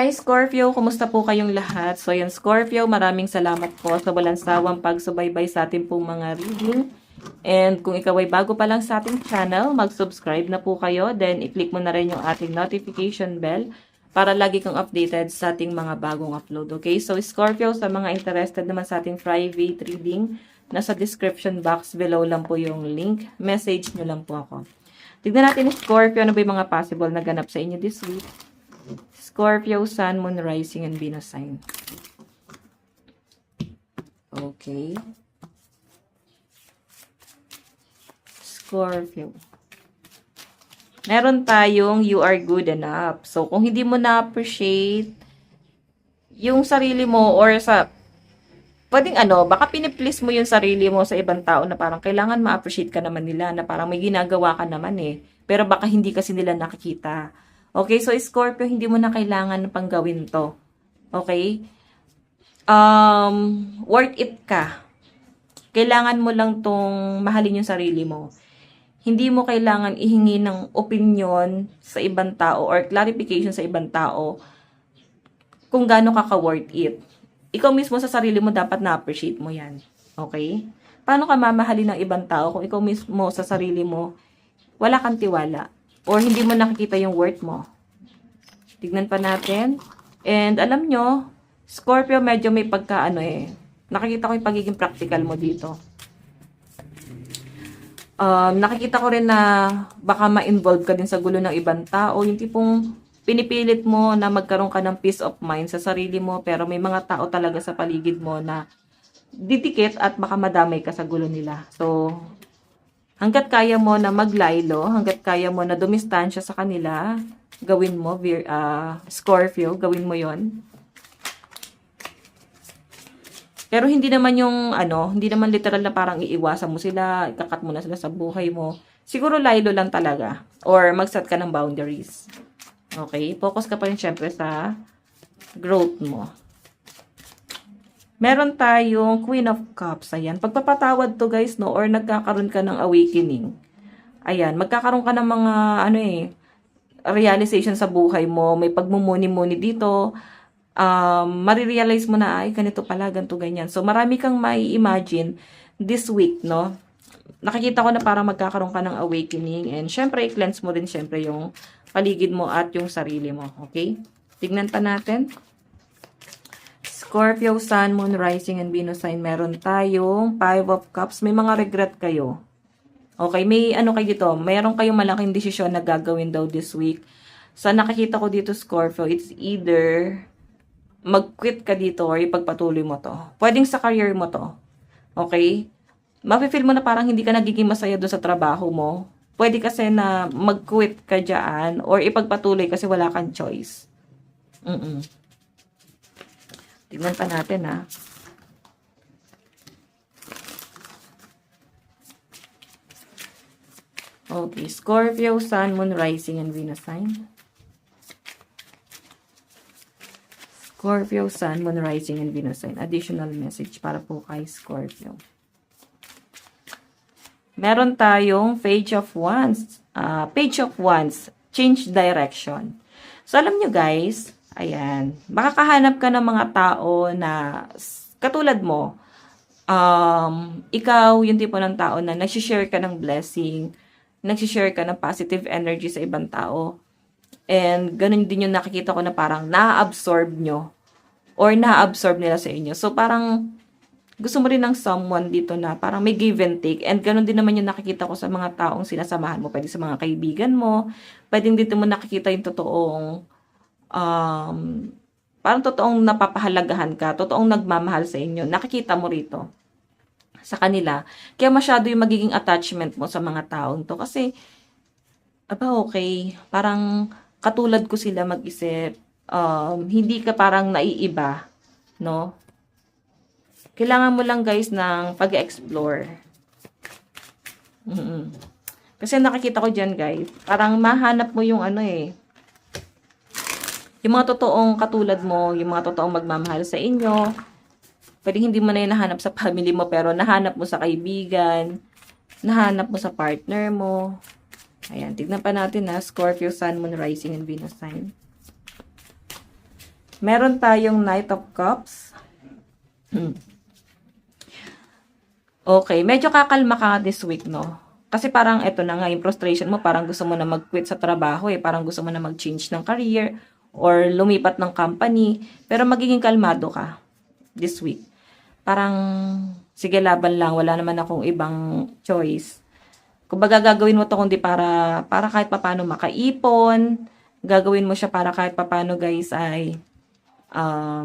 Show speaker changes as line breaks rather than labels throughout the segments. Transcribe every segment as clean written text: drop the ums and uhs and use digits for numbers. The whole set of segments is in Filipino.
Hi Scorpio, kumusta po kayong lahat? So yan Scorpio, maraming salamat po sa walang sawang pagsubaybay sa ating pong mga reading. And kung ikaw ay bago pa lang sa ating channel, mag-subscribe na po kayo. Then i-click mo na rin yung ating notification bell para lagi kang updated sa ating mga bagong upload. Okay? So Scorpio, sa mga interested naman sa ating private reading, nasa description box below lang po yung link. Message nyo lang po ako. Tignan natin Scorpio, ano ba yung mga possible na ganap sa inyo this week? Scorpio, Sun, Moon, Rising, and Venus sign. Okay. Scorpio. Meron tayong you are good enough. So, kung hindi mo na-appreciate yung sarili mo or sa pwedeng baka piniplease mo yung sarili mo sa ibang tao na parang kailangan ma-appreciate ka naman nila na parang may ginagawa ka naman eh. Pero baka hindi kasi nila nakikita. Okay, so Scorpio, hindi mo na kailangan pang gawin to. Okay? Worth it ka. Kailangan mo lang tong mahalin yung sarili mo. Hindi mo kailangan ihingi ng opinion sa ibang tao or clarification sa ibang tao kung gaano ka ka-worth it. Ikaw mismo sa sarili mo dapat na-appreciate mo yan. Okay? Paano ka mamahalin ng ibang tao kung ikaw mismo sa sarili mo wala kang tiwala or hindi mo nakikita yung worth mo? Tignan pa natin. And alam nyo, Scorpio medyo may pagka nakikita ko yung pagiging practical mo dito. Nakikita ko rin na baka ma-involve ka din sa gulo ng ibang tao. Yung tipong pinipilit mo na magkaroon ka ng peace of mind sa sarili mo pero may mga tao talaga sa paligid mo na didikit at baka madamay ka sa gulo nila. So, hanggat kaya mo na maglaylo, hanggat kaya mo na dumistansya sa kanila, gawin mo, Scorpio, gawin mo yon. Pero hindi naman yung, hindi naman literal na parang iiwasan mo sila, ikakat mo na sila sa buhay mo. Siguro laylo lang talaga. Or mag-set ka ng boundaries. Okay? Focus ka pa rin syempre sa growth mo. Meron tayong Queen of Cups. Ayan. Pagpapatawad to guys, no? Or nagkakaroon ka ng awakening. Ayan. Magkakaroon ka ng mga, realization sa buhay mo. May pagmumuni-muni dito. Marirealize mo na, ay, ganito pala, ganito, ganyan. So, marami kang mai-imagine this week, no? Nakikita ko na parang magkakaroon ka ng awakening. And, syempre, i-cleanse mo din, syempre, yung paligid mo at yung sarili mo. Okay? Tignan pa natin. Scorpio, Sun, Moon, Rising, and Venus sign. Meron tayong 5 of Cups. May mga regret kayo. Okay, may kayo dito. Mayroon kayong malaking desisyon na gagawin daw this week. So, nakikita ko dito, Scorpio, it's either mag-quit ka dito or ipagpatuloy mo to. Pwedeng sa career mo to. Okay? Mafe-feel mo na parang hindi ka nagiging masaya doon sa trabaho mo. Pwede kasi na mag-quit ka dyan or ipagpatuloy kasi wala kang choice. Tignan pa natin, ha. Okay, Scorpio, Sun, Moon, Rising, and Venus sign. Scorpio, Sun, Moon, Rising, and Venus sign. Additional message para po kay Scorpio. Meron tayong Page of Wands. Page of Wands, change direction. So, alam nyo guys, ayan, makakahanap ka ng mga tao na katulad mo. Ikaw, yung tipo ng tao na nagsishare ka ng blessing, nagsishare ka ng positive energy sa ibang tao. And ganun din yung nakikita ko na parang na-absorb nyo or na-absorb nila sa inyo. So, parang gusto mo rin ng someone dito na parang may give and take. And ganun din naman yung nakikita ko sa mga taong sinasamahan mo. Pwede sa mga kaibigan mo. Pwede dito mo nakikita yung totoong parang totoong napapahalagahan ka. Totoong nagmamahal sa inyo. Nakikita mo rito sa kanila. Kaya masyado yung magiging attachment mo sa mga taong to. Kasi, okay. Parang katulad ko sila mag-isip. Hindi ka parang naiiba. No? Kailangan mo lang guys ng pag-explore. Kasi nakikita ko dyan guys, parang mahanap mo yung yung mga totoong katulad mo, yung mga totoong magmamahal sa inyo. Pwede hindi mo na yung nahanap sa family mo, pero nahanap mo sa kaibigan, nahanap mo sa partner mo. Ayan, tignan pa natin na Scorpio, Sun, Moon, Rising, and Venus sign. Meron tayong Knight of Cups. Okay, medyo kakalma ka this week, no? Kasi parang eto na nga, yung frustration mo, parang gusto mo na mag-quit sa trabaho eh. Parang gusto mo na mag-change ng career or lumipat ng company. Pero magiging kalmado ka this week. Parang, sige, laban lang. Wala naman akong ibang choice. Kumbaga, gagawin mo to kundi para kahit papano makaipon. Gagawin mo siya para kahit papano, guys, ay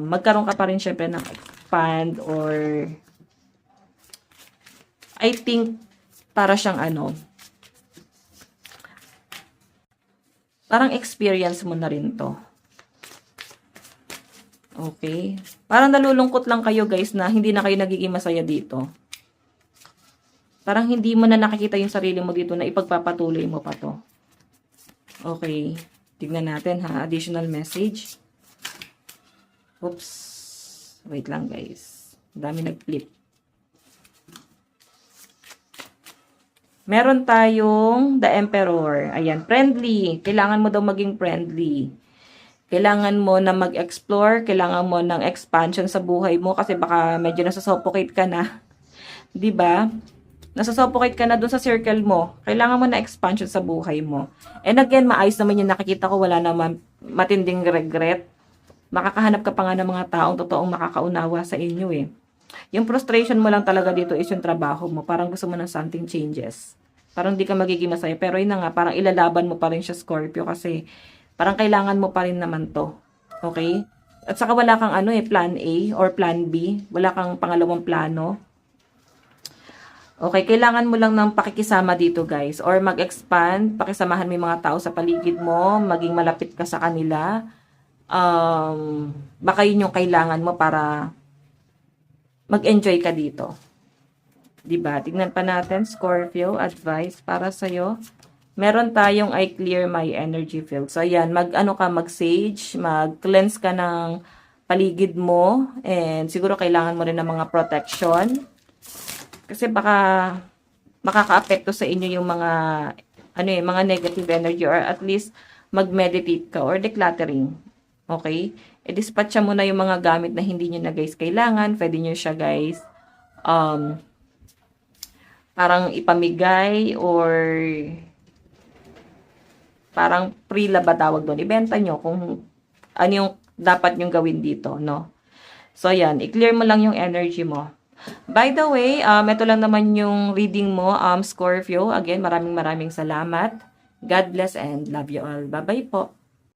magkaroon ka pa rin syempre ng expand or I think para siyang parang experience mo na rin to. Okay? Parang nalulungkot lang kayo guys na hindi na kayo nagiging masaya dito. Parang hindi mo na nakikita yung sarili mo dito na ipagpapatuloy mo pa to. Okay. Tignan natin ha. Additional message. Oops. Wait lang guys. Dami nag-flip. Meron tayong The Emperor. Ayan, friendly. Kailangan mo daw maging friendly. Kailangan mo na mag-explore. Kailangan mo ng expansion sa buhay mo kasi baka medyo nasusuffocate ka na. 'Di ba? Nasusuffocate ka na doon sa circle mo. Kailangan mo na expansion sa buhay mo. And again, maayos naman yung nakikita ko. Wala naman matinding regret. Makakahanap ka pa nga ng mga taong totoong makakaunawa sa inyo eh. Yung frustration mo lang talaga dito is yung trabaho mo. Parang gusto mo ng something changes. Parang di ka magiging masaya. Pero yun na nga, parang ilalaban mo pa rin siya, Scorpio. Kasi parang kailangan mo pa rin naman to. Okay? At saka wala kang plan A or plan B. Wala kang pangalawang plano. Okay, kailangan mo lang ng pakikisama dito, guys. Or mag-expand, pakisamahan mo yung mga tao sa paligid mo, maging malapit ka sa kanila. Baka yun yung kailangan mo para mag-enjoy ka dito. Diba? Tignan pa natin, Scorpio, advice para sa'yo. Meron tayong I clear my energy field. So, ayan, mag-sage, mag-cleanse ka ng paligid mo. And siguro kailangan mo rin ng mga protection. Kasi baka makaka-apekto sa inyo yung mga mga negative energy or at least mag-meditate ka or decluttering. Okay? I-dispatcha mo na yung mga gamit na hindi nyo na guys kailangan. Pwede nyo siya guys parang ipamigay or parang pre-laba tawag doon. Ibenta nyo kung ano yung dapat nyong gawin dito, no? So, yan. I-clear mo lang yung energy mo. By the way, ito lang naman yung reading mo, Scorpio. Again, maraming salamat. God bless and love you all. Bye-bye po.